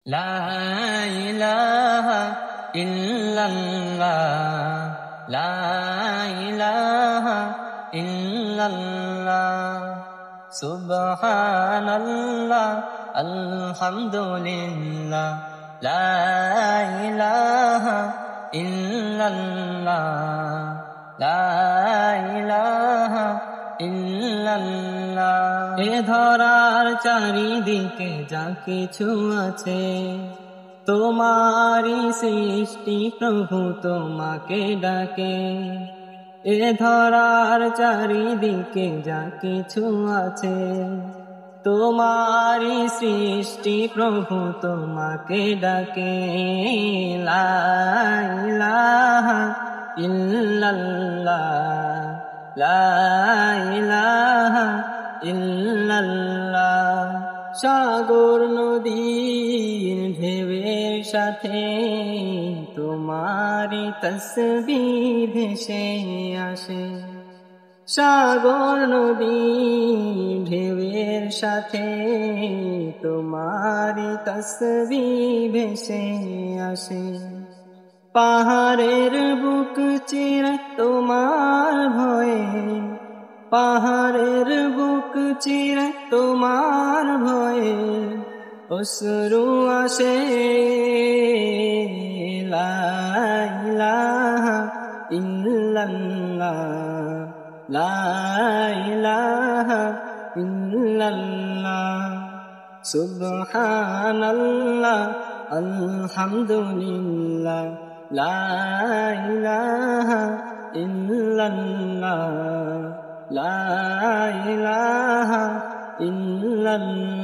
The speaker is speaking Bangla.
লা ইলাহা ইল্লাল্লাহ, লা ইলাহা ইল্লাল্লাহ, সুবহানাল্লাহ, আলহামদুলিল্লাহ, লা ইলাহা ইল্লাল্লাহ, লা ইলাহা ইল্লাল্লাহ। এ ধরার চারিদিকে যা কিছু আছে, তোমারই সৃষ্টি প্রভু তোমাকে ডাকে। এ ধরার চারিদিকে যা কিছু আছে, তোমারই সৃষ্টি প্রভু তোমাকে ডাকে। লা ইলাহা ইল্লাল্লাহ, লা ইলাহা ইল্লাল্লাহ। সাগর নদীর ঢেউয়ের সাথে তোমারি তসবিহ ভেসে আসে। সাগর নদীর ঢেউয়ের সাথে তোমারি তসবিহ ভেসে আসে। পাহাড়ের বুক চিরে তোমার ভয়ে, পাহাড়ের বুক চিরে তোমার ভয়ে অশ্রু আসে। লা ইলাহা ইল্লাল্লাহ, লা ইলাহা ইল্লাল্লাহ, সুবহানাল্লাহ, আলহামদুলিল্লাহ, লা ইলাহা ইল্লাল্লাহ, লা ইলাহা ইল্লাল্লাহ।